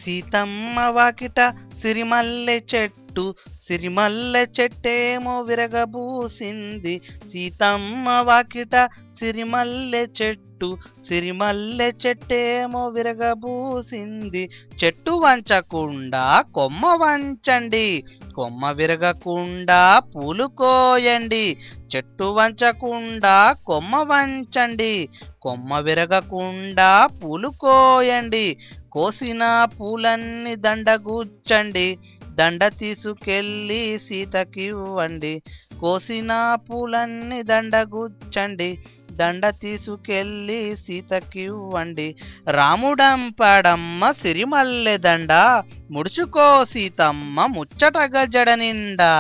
సీతమ్మ వాకిట సిరిమల్లె చెట్టు, సిరిమల్లె చెట్టేమో విరగబూసింది. సీతమ్మ వాకిట సిరిమల్లె చెట్టు, సిరిమల్లె చెట్టేమో విరగబూసింది. చెట్టు వంచకుండా కొమ్మ వంచండి, కొమ్మ విరగకుండా పూలు కోయండి. చెట్టు వంచకుండా కొమ్మ వంచండి, కొమ్మ విరగకుండా పూలు కోయండి. కోసిన పూలన్నీ దండగుచ్చండి, దండ తీసుకెళ్ళి సీతకివ్వండి. కోసిన పూలన్నీ దండగుచ్చండి, దండ తీసుకెళ్ళి సీతకివ్వండి. రాముడంపాడమ్మ సిరిమల్లె దండ, ముడుచుకో సీతమ్మ ముచ్చటగా జడ నిండా.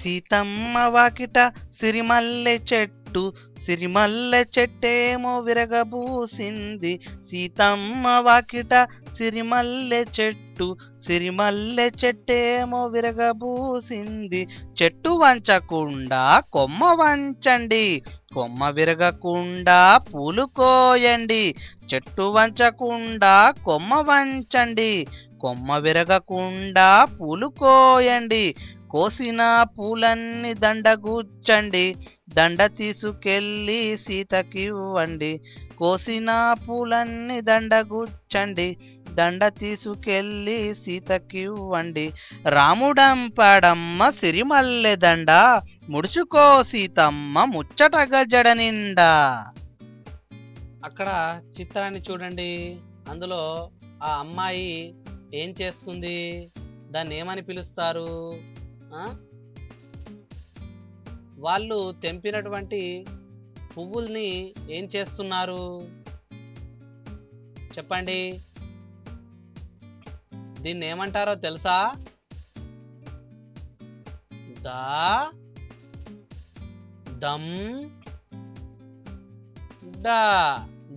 సీతమ్మ వాకిట సిరిమల్లె చెట్టు, సిరిమల్లె చెట్టేమో విరగబూసింది. సీతమ్మ వాకిట సిరిమల్లె చెట్టు, సిరిమల్లె చెట్టేమో విరగబూసింది. చెట్టు వంచకుండా కొమ్మ వంచండి, కొమ్మ విరగకుండా పూలు కోయండి. చెట్టు వంచకుండా కొమ్మ వంచండి, కొమ్మ విరగకుండా పూలు కోయండి. కోసిన పూలన్నీ దండగుచ్చండి, దండ తీసుకెళ్ళి సీతకివ్వండి. కోసిన పూలన్నీ దండగుచ్చండి, దండ తీసుకెళ్ళి సీతకివ్వండి. రాముడంపాడమ్మ సిరిమల్లె దండ, ముడుచుకో సీతమ్మ ముచ్చటగా జడ నిండా. అక్కడ చిత్రాన్ని చూడండి. అందులో ఆ అమ్మాయి ఏం చేస్తుంది? దాన్ని ఏమని పిలుస్తారు? వాళ్ళు తెంపినటువంటి పువ్వుల్ని ఏం చేస్తున్నారు చెప్పండి? దీన్ని ఏమంటారో తెలుసా? దా దం డ,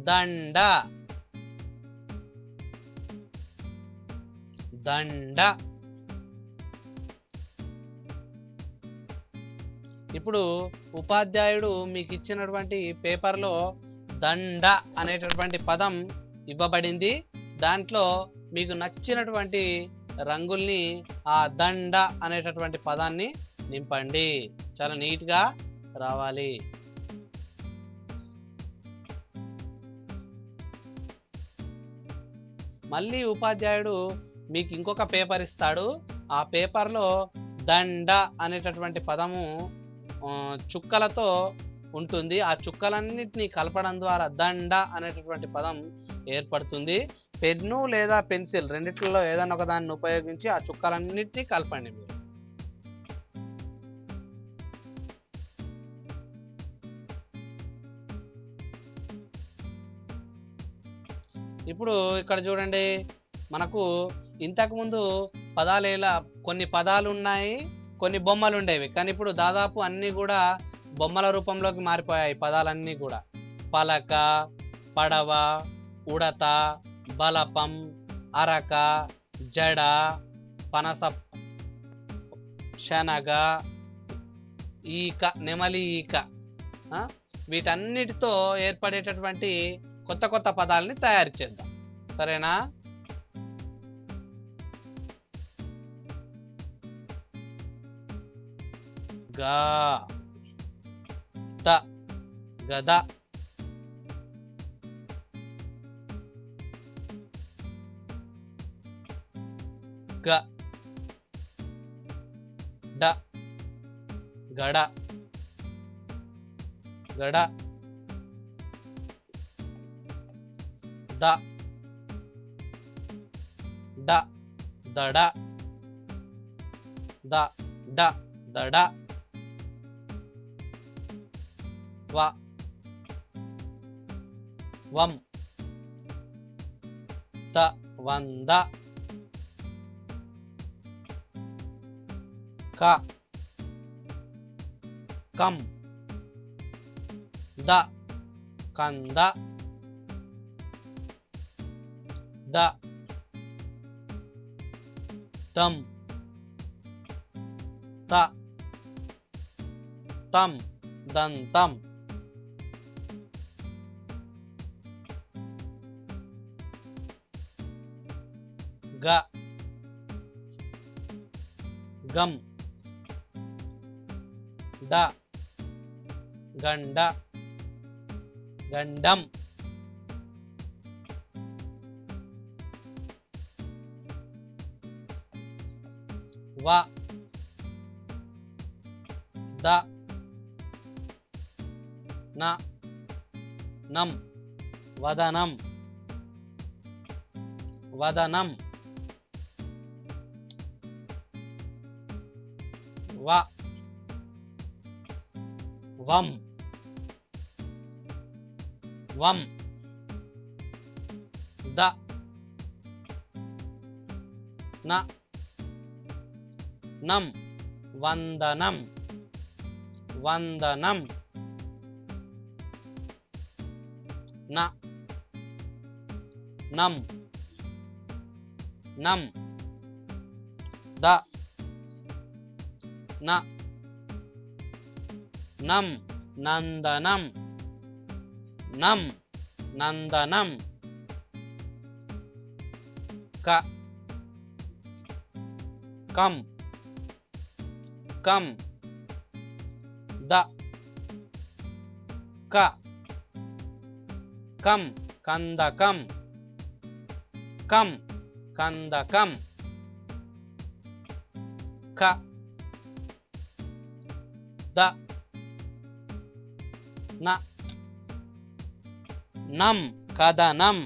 దండ, దండ. ఇప్పుడు ఉపాధ్యాయుడు మీకు ఇచ్చినటువంటి పేపర్లో దండ అనేటటువంటి పదం ఇవ్వబడింది. దాంట్లో మీకు నచ్చినటువంటి రంగుల్ని ఆ దండ అనేటటువంటి పదాన్ని నింపండి. చాలా నీట్గా రావాలి. మళ్ళీ ఉపాధ్యాయుడు మీకు ఇంకొక పేపర్ ఇస్తాడు. ఆ పేపర్లో దండ అనేటటువంటి పదము చుక్కలతో ఉంటుంది. ఆ చుక్కలన్నిటినీ కలపడం ద్వారా దండ అనేటటువంటి పదం ఏర్పడుతుంది. పెన్ను లేదా పెన్సిల్ రెండిట్లలో ఏదైనా ఒక దాన్ని ఉపయోగించి ఆ చుక్కలన్నిటినీ కలపండి మీరు. ఇప్పుడు ఇక్కడ చూడండి, మనకు ఇంతకుముందు పదాలేలా కొన్ని పదాలు ఉన్నాయి, కొన్ని బొమ్మలు ఉండేవి. కానీ ఇప్పుడు దాదాపు అన్నీ కూడా బొమ్మల రూపంలోకి మారిపోయాయి. పదాలన్నీ కూడా పలక, పడవ, ఉడత, బలపం, అరక, జడ, పనస, శనగ, ఈక, నెమలి ఈక, వీటన్నిటితో ఏర్పడేటటువంటి కొత్త కొత్త పదాలని తయారు చేద్దాం. సరేనా? గా ద, గద, గ డ, గడ, గడ, ద, డ, దడ, ద, డ, దడ, వ, వం, త, వంద, క, కం, ద, కంద, ద, దం, త, తం, దంతం. గ గం డ గండ గండం వ ద న నం వదనం వదనం వ వం వం ద న నం వందనం వందనం న నం నం ద న నం నందనం నం నందనం క కం కం ద క కం కందకం కం కందకం క ద న నం కదనం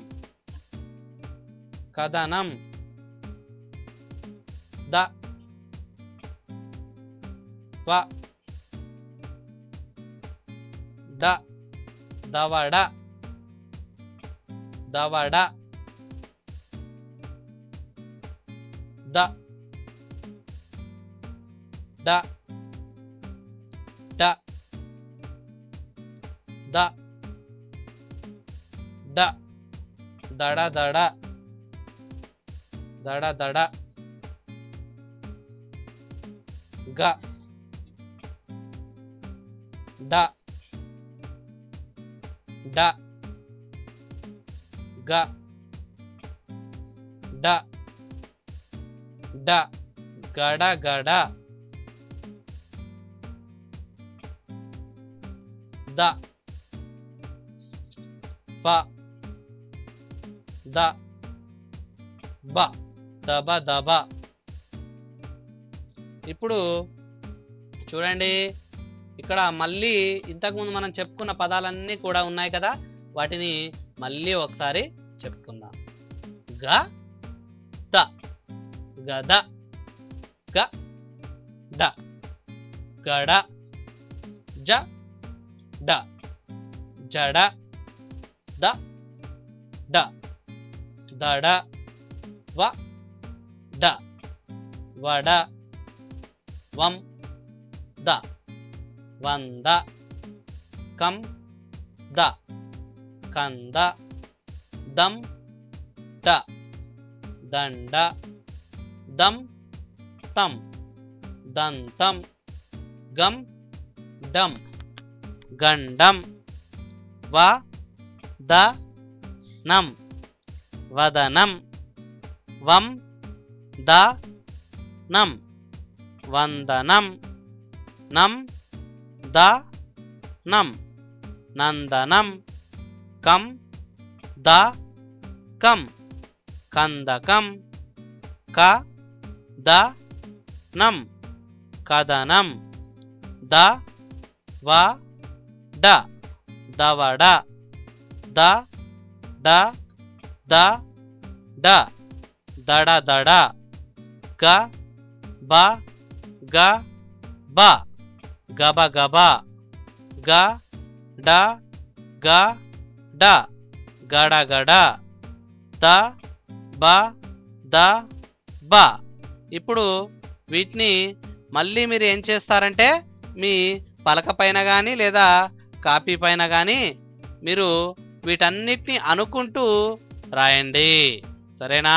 కదనం ద వ డ దవడ దవడ ద డ డ ద డ దడ దడ దడ దడ గ డ డ గ డ డ గడ గడ ద ప ద బ దబ దబ ఇప్పుడు చూడండి ఇక్కడ మళ్ళీ ఇంతకుముందు మనం చెప్పుకున్న పదాలన్నీ కూడా ఉన్నాయి కదా వాటిని మళ్ళీ ఒకసారి చెప్పుకుందాం గ ద గద గ డ గడ జ డ జడ ద డ దడ వ డ వడ వం ద వంద కం ద కంద దం ద దండ దం తం దంతం గం డం గండం వ ద నం వదనం వం ద నం వందనం నం ద నం నందనం కం ద కం కందకం క ద నం కదనం ద వ డ దవడ ద డ ద డ దడ దడ గ బ గ బ గబ గబ గ డ గ డ గడ గడ ద బ ద బ ఇప్పుడు వీటిని మళ్ళీ మీరు ఏం చేస్తారంటే మీ పలక పైన కానీ లేదా కాపీ పైన కానీ మీరు వీటన్నిటిని అనుకుంటూ రాయండి సరేనా